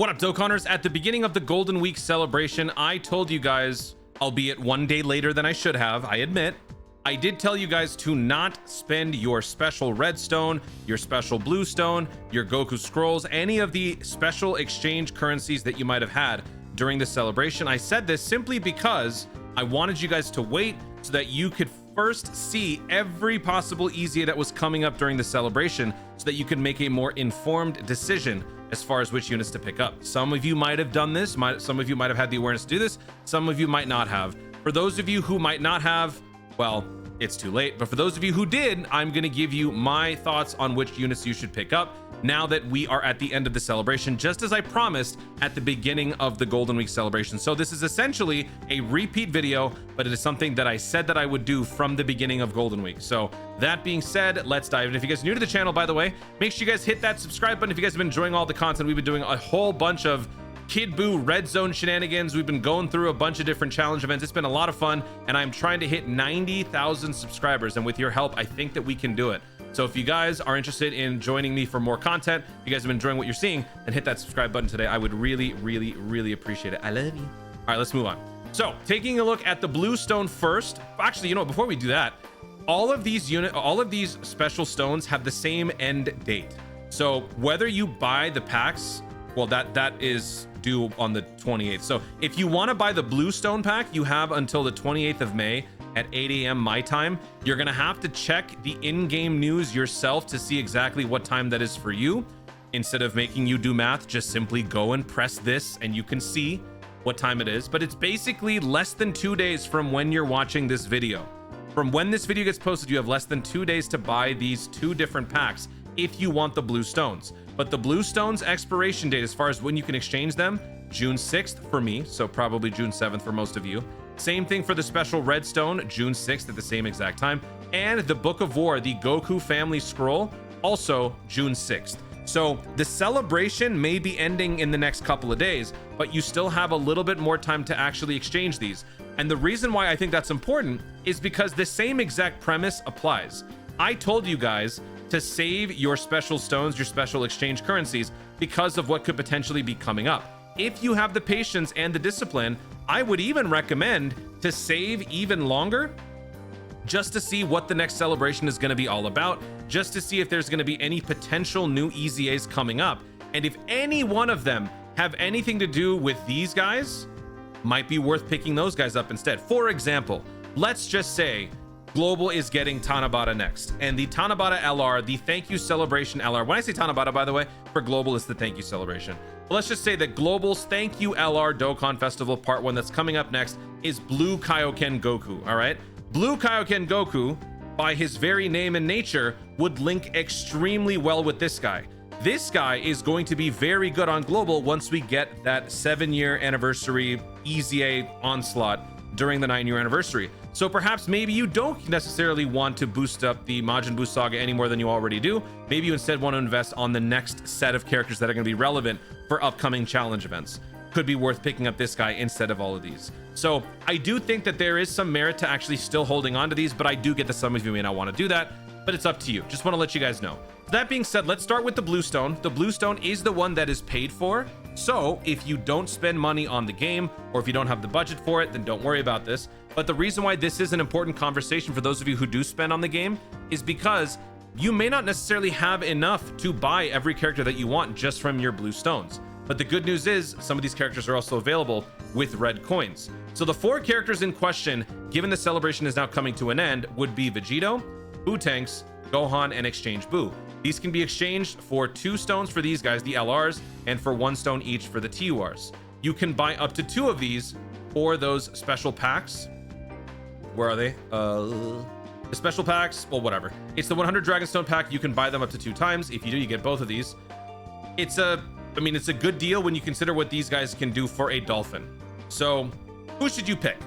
What up, Dokkanners? At the beginning of the Golden Week celebration, I told you guys, albeit one day later than I should have, I admit, I did tell you guys to not spend your special red stone, your special blue stone, your Goku scrolls, any of the special exchange currencies that you might have had during the celebration. I said this simply because I wanted you guys to wait so that you could first see every possible EZA that was coming up during the celebration so that you could make a more informed decision as far as which units to pick up. Some of you might have done this, some of you might have had the awareness to do this, some of you might not have. For those of you who might not have, well, it's too late. But for those of you who did, I'm going to give you my thoughts on which units you should pick up now that we are at the end of the celebration, just as I promised at the beginning of the Golden Week celebration. So this is essentially a repeat video, but it is something that I said that I would do from the beginning of Golden Week. So that being said, let's dive in. If you guys are new to the channel, by the way, make sure you guys hit that subscribe button if you guys have been enjoying all the content. We've been doing a whole bunch of Kid Buu red zone shenanigans. We've been going through a bunch of different challenge events. It's been a lot of fun, and I'm trying to hit 90,000 subscribers, and with your help, I think that we can do it. So if you guys are interested in joining me for more content, if you guys have been enjoying what you're seeing, then hit that subscribe button today. I would really, really, really appreciate it. I love you. All right, let's move on. So taking a look at the blue stone first. Actually, you know, before we do that, all of these special stones have the same end date. So whether you buy the packs, well, that is due on the 28th. So if you want to buy the blue stone pack, you have until the 28th of May at 8 a.m. my time. You're gonna have to check the in-game news yourself to see exactly what time that is for you. Instead of making you do math, just simply go and press this and you can see what time it is. But it's basically less than 2 days from when you're watching this video. From when this video gets posted, you have less than 2 days to buy these two different packs if you want the blue stones. But the blue stones expiration date, as far as when you can exchange them, June 6th for me, so probably June 7th for most of you. Same thing for the special red stone, June 6th at the same exact time. And the Book of War, the Goku family scroll, also June 6th. So the celebration may be ending in the next couple of days, but you still have a little bit more time to actually exchange these. And the reason why I think that's important is because the same exact premise applies. I told you guys to save your special stones, your special exchange currencies, because of what could potentially be coming up. If you have the patience and the discipline, I would even recommend to save even longer just to see what the next celebration is going to be all about, just to see if there's going to be any potential new EZAs coming up. And if any one of them have anything to do with these guys, might be worth picking those guys up instead. For example, let's just say Global is getting Tanabata next, and the Tanabata LR, the thank you celebration LR. When I say Tanabata, by the way, for Global is the thank you celebration. But let's just say that Global's thank you LR Dokkan Festival Part 1 that's coming up next is Blue Kaioken Goku, all right? Blue Kaioken Goku, by his very name and nature, would link extremely well with this guy. This guy is going to be very good on Global once we get that 7-year anniversary EZA onslaught during the 9-year anniversary. So perhaps maybe you don't necessarily want to boost up the Majin Buu saga any more than you already do. Maybe you instead want to invest on the next set of characters that are going to be relevant for upcoming challenge events. Could be worth picking up this guy instead of all of these. So I do think that there is some merit to actually still holding on to these, but I do get that some of you may not want to do that, but it's up to you. Just want to let you guys know. That being said, let's start with the blue stone. The blue stone is the one that is paid for. So if you don't spend money on the game, or if you don't have the budget for it, then don't worry about this. But the reason why this is an important conversation for those of you who do spend on the game is because you may not necessarily have enough to buy every character that you want just from your blue stones. But the good news is some of these characters are also available with red coins. So the 4 characters in question, given the celebration is now coming to an end, would be Vegito, Buu-Tanks, Gohan, and Exchange Buu. These can be exchanged for 2 stones for these guys, the LRs, and for 1 stone each for the TURs. You can buy up to 2 of these for those special packs. Where are they? The special packs, well, whatever. It's the 100 Dragonstone pack. You can buy them up to 2 times. If you do, you get both of these. It's a good deal when you consider what these guys can do for a dolphin. So who should you pick?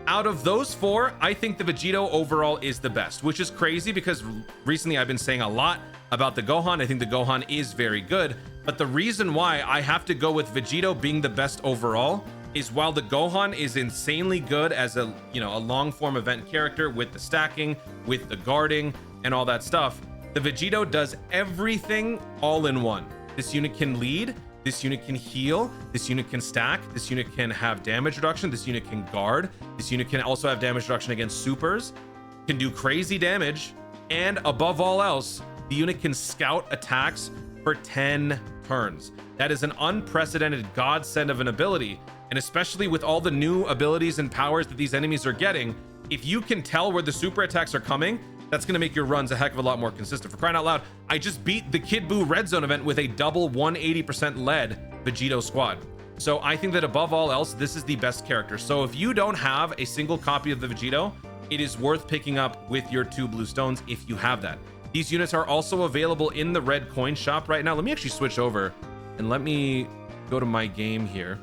Out of those 4, I think the Vegito overall is the best, which is crazy because recently I've been saying a lot about the Gohan. I think the Gohan is very good, but the reason why I have to go with Vegito being the best overall is while the Gohan is insanely good as a long form event character with the stacking, with the guarding and all that stuff, the Vegito does everything all in one. This unit can lead, This unit can heal, this unit can stack, this unit can have damage reduction, this unit can guard, this unit can also have damage reduction against supers, can do crazy damage, and above all else, the unit can scout attacks for 10 turns. That is an unprecedented godsend of an ability, and especially with all the new abilities and powers that these enemies are getting, if you can tell where the super attacks are coming, that's going to make your runs a heck of a lot more consistent. For crying out loud, I just beat the Kid Buu Red Zone event with a double 180% lead Vegito squad. So I think that above all else, this is the best character. So if you don't have a single copy of the Vegito, it is worth picking up with your 2 blue stones if you have that. These units are also available in the red coin shop right now. Let me actually switch over and let me go to my game here.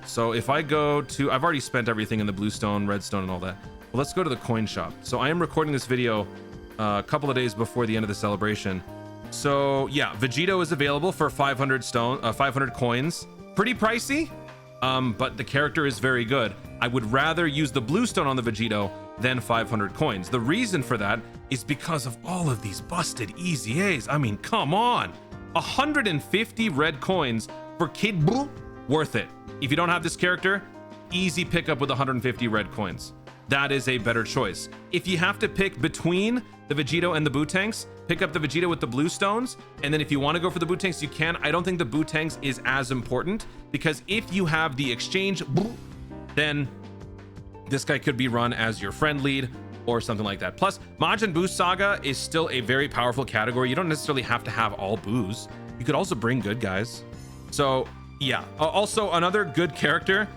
So if I go to, I've already spent everything in the blue stone, red stone, and all that. Well, let's go to the coin shop. So I am recording this video a couple of days before the end of the celebration. So yeah, Vegito is available for 500 coins. Pretty pricey, but the character is very good. I would rather use the blue stone on the Vegito than 500 coins. The reason for that is because of all of these busted EZAs. I mean, come on. 150 red coins for Kid Buu, worth it. If you don't have this character, easy pickup with 150 red coins. That is a better choice. If you have to pick between the Vegito and the Bootanks, pick up the Vegito with the blue stones, and then if you want to go for the Bootanks, you can. I don't think the Bootanks is as important, because if you have the exchange, then this guy could be run as your friend lead or something like that. Plus, Majin Buu Saga is still a very powerful category. You don't necessarily have to have all Boos. You could also bring good guys. So yeah, also another good character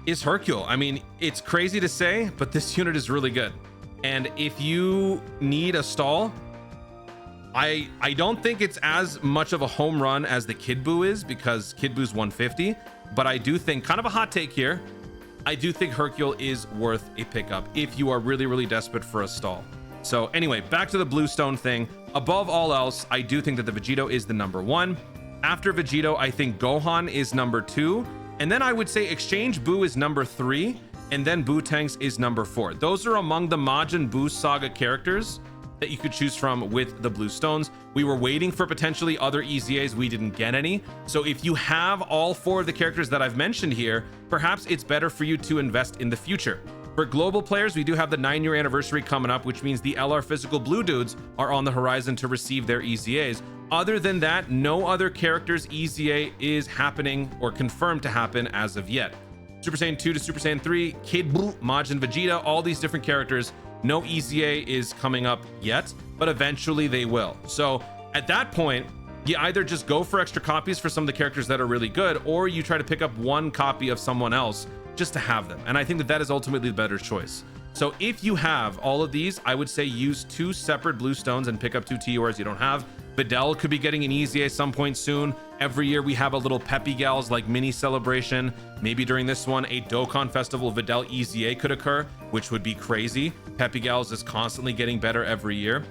is Hercule. I mean, it's crazy to say, but this unit is really good. And if you need a stall, I don't think it's as much of a home run as the Kid Buu is, because Kid Buu's 150, but I do think, kind of a hot take here, I do think Hercule is worth a pickup if you are really, really desperate for a stall. So anyway, back to the blue stone thing. Above all else, I do think that the Vegito is the number 1. After Vegito, I think Gohan is number 2. And then I would say Exchange Buu is number 3. And then Bootanks is number 4. Those are among the Majin Buu Saga characters that you could choose from with the blue stones. We were waiting for potentially other EZAs. We didn't get any. So if you have all 4 of the characters that I've mentioned here, perhaps it's better for you to invest in the future. For global players, we do have the 9-year anniversary coming up, which means the LR Physical Blue Dudes are on the horizon to receive their EZAs. Other than that, no other character's EZA is happening or confirmed to happen as of yet. Super Saiyan 2 to Super Saiyan 3, Kid Buu, Majin Vegeta, all these different characters, no EZA is coming up yet, but eventually they will. So at that point, you either just go for extra copies for some of the characters that are really good, or you try to pick up 1 copy of someone else just to have them. And I think that that is ultimately the better choice. So if you have all of these, I would say use 2 separate blue stones and pick up 2 TURs you don't have. Videl could be getting an EZA at some point soon. Every year we have a little Peppy Gals like mini celebration. Maybe during this one, a Dokkan Festival Videl EZA could occur, which would be crazy. Peppy Gals is constantly getting better every year.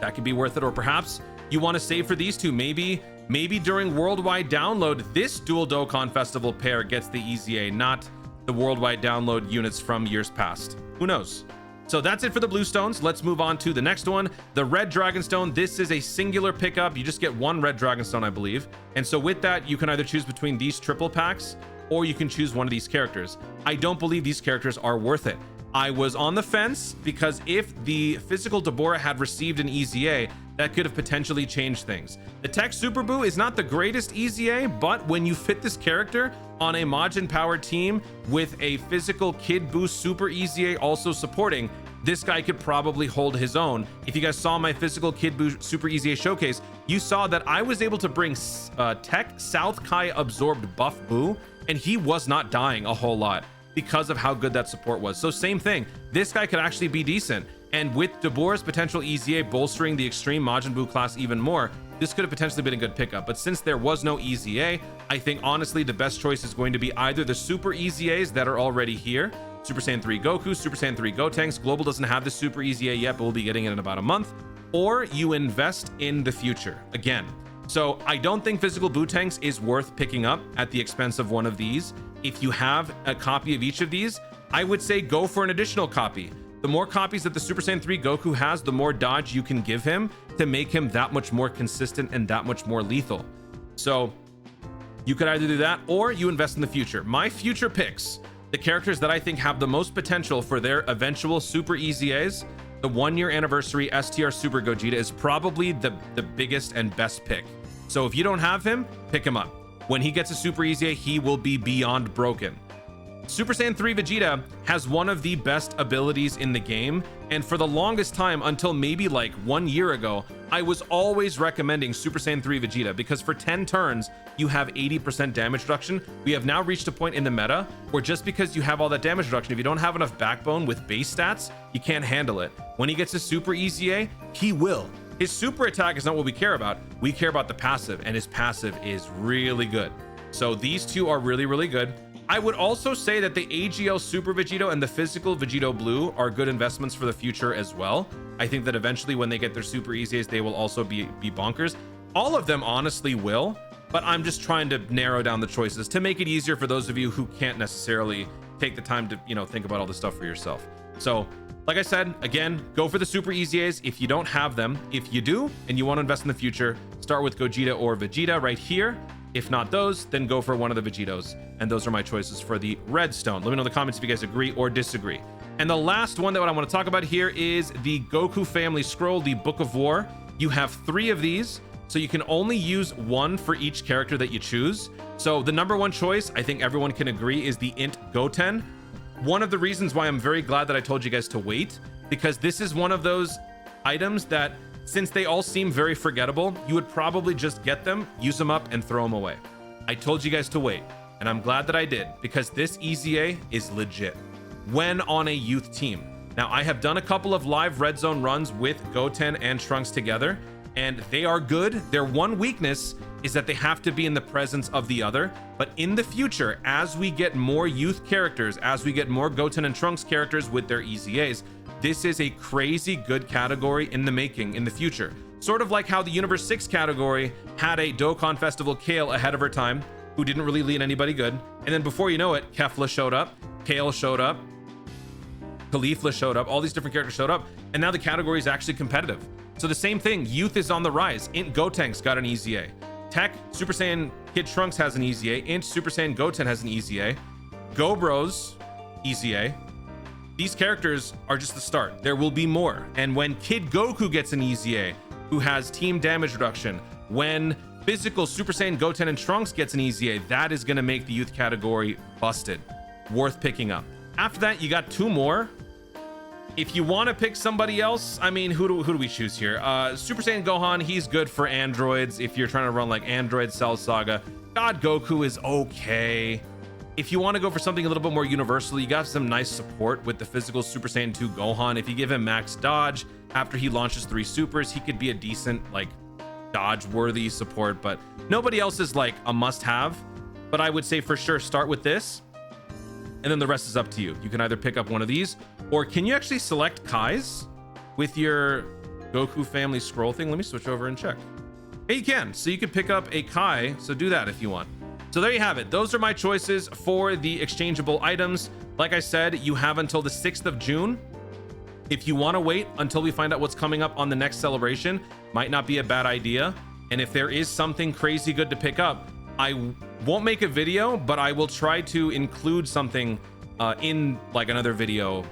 That could be worth it. Or perhaps you want to save for these 2. Maybe during worldwide download, this dual Dokkan Festival pair gets the EZA, not the worldwide download units from years past. Who knows? So that's it for the blue stones. Let's move on to the next one, the red dragon stone. This is a singular pickup. You just get 1 red dragon stone, I believe. And so with that, you can either choose between these triple packs, or you can choose one of these characters. I don't believe these characters are worth it. I was on the fence because if the physical Deborah had received an EZA, that could have potentially changed things. The Tech Super Buu is not the greatest EZA, but when you fit this character on a Majin Power team with a physical Kid Buu Super EZA also supporting, this guy could probably hold his own. If you guys saw my physical Kid Buu Super EZA showcase, you saw that I was able to bring Tech South Kai absorbed buff Buu, and he was not dying a whole lot because of how good that support was. So same thing, this guy could actually be decent. And with Deborah's potential EZA bolstering the extreme Majin Buu class even more, this could have potentially been a good pickup. But since there was no EZA, I think honestly the best choice is going to be either the Super EZAs that are already here, Super Saiyan 3 Goku, Super Saiyan 3 Gotenks. Global doesn't have the Super EZA yet, but we'll be getting it in about a month. Or you invest in the future again. So I don't think physical Bootanks is worth picking up at the expense of one of these. If you have a copy of each of these, I would say go for an additional copy. The more copies that the Super Saiyan 3 Goku has, the more dodge you can give him to make him that much more consistent and that much more lethal. So You could either do that or you invest in the future. My future picks, the characters that I think have the most potential for their eventual super EZAs, the 1-year anniversary STR Super Gogeta is probably the biggest and best pick. So if you don't have him, pick him up. When he gets a super EZA, he will be beyond broken. Super Saiyan 3 Vegeta has one of the best abilities in the game, and for the longest time, until maybe like 1 year ago, I was always recommending Super Saiyan 3 Vegeta because for 10 turns, you have 80% damage reduction. We have now reached a point in the meta where just because you have all that damage reduction, if you don't have enough backbone with base stats, you can't handle it. When he gets a super EZA, he will. His super attack is not what we care about. We care about the passive, and his passive is really good. So these two are really, really good. I would also say that the AGL Super Vegito and the physical Vegito Blue are good investments for the future as well. I think that eventually when they get their super EZAs, they will also be bonkers. All of them honestly will, but I'm just trying to narrow down the choices to make it easier for those of you who can't necessarily take the time to, you know, think about all this stuff for yourself. So like I said, again, go for the super EZAs if you don't have them. If you do and you want to invest in the future, start with Gogeta or Vegeta right here. If not those, then go for one of the Vegetos. And those are my choices for the Redstone. Let me know in the comments if you guys agree or disagree. And the last one that I want to talk about here is the Goku family scroll, the Book of War. You have 3 of these, so you can only use 1 for each character that you choose. So the number 1 choice, I think everyone can agree, is the Int Goten. One of the reasons why I'm very glad that I told you guys to wait, because this is one of those items that, since they all seem very forgettable, you would probably just get them, use them up, and throw them away. I told you guys to wait, and I'm glad that I did, because this EZA is legit when on a youth team. Now, I have done a couple of live red zone runs with Goten and Trunks together, and they are good. Their one weakness is that they have to be in the presence of the other. But in the future, as we get more youth characters, as we get more Goten and Trunks characters with their EZAs, this is a crazy good category in the making in the future. Sort of like how the Universe 6 category had a Dokkan Festival Kale ahead of her time, who didn't really lead anybody good. And then before you know it, Kefla showed up, Kale showed up, Caulifla showed up, all these different characters showed up, and now the category is actually competitive. So the same thing, youth is on the rise. Int Gotenks got an EZA. Tech Super Saiyan Kid Trunks has an EZA. Int Super Saiyan Goten has an EZA. Go Bros EZA. These characters are just the start. There will be more. And when Kid Goku gets an EZA, who has team damage reduction, when physical Super Saiyan Goten and Trunks gets an EZA, that is going to make the youth category busted. Worth picking up. After that, you got 2 more. If you want to pick somebody else, I mean, who do we choose here? Super Saiyan Gohan, he's good for androids if you're trying to run like Android Cell Saga. God Goku is okay. If you want to go for something a little bit more universal, you got some nice support with the physical Super Saiyan 2 Gohan. If you give him max dodge after he launches 3 supers, he could be a decent, like, dodge-worthy support, but nobody else is like a must-have. But I would say for sure start with this, and then the rest is up to you. You can either pick up one of these, or can you actually select Kai's with your Goku family scroll thing? Let me switch over and check. Hey, you can. So you can pick up a Kai, so do that if you want. So there you have it. Those are my choices for the exchangeable items. Like I said, you have until the 6th of June. If you want to wait until we find out what's coming up on the next celebration, might not be a bad idea. And if there is something crazy good to pick up, I won't make a video, but I will try to include something in like another video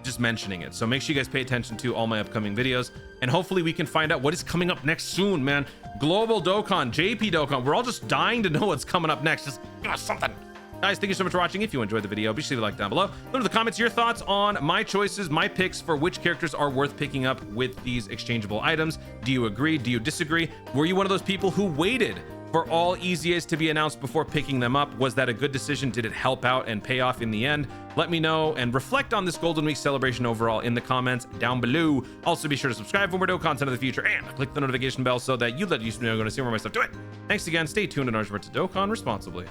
just mentioning it. So make sure you guys pay attention to all my upcoming videos, and hopefully we can find out what is coming up next soon, man. Global Dokkan, JP Dokkan, we're all just dying to know what's coming up next. Just give us something. Guys, thank you so much for watching. If you enjoyed the video, be sure to leave a like down below. Let me know in the comments your thoughts on my choices, my picks for which characters are worth picking up with these exchangeable items. Do you agree? Do you disagree? Were you one of those people who waited for all EZAs to be announced before picking them up? Was that a good decision? Did it help out and pay off in the end? Let me know and reflect on this Golden Week celebration overall in the comments down below. Also, be sure to subscribe for more Dokkan content in the future and click the notification bell so that you let YouTube know I'm going to see more of my stuff. Do it. Thanks again. Stay tuned and remember to Dokkan responsibly.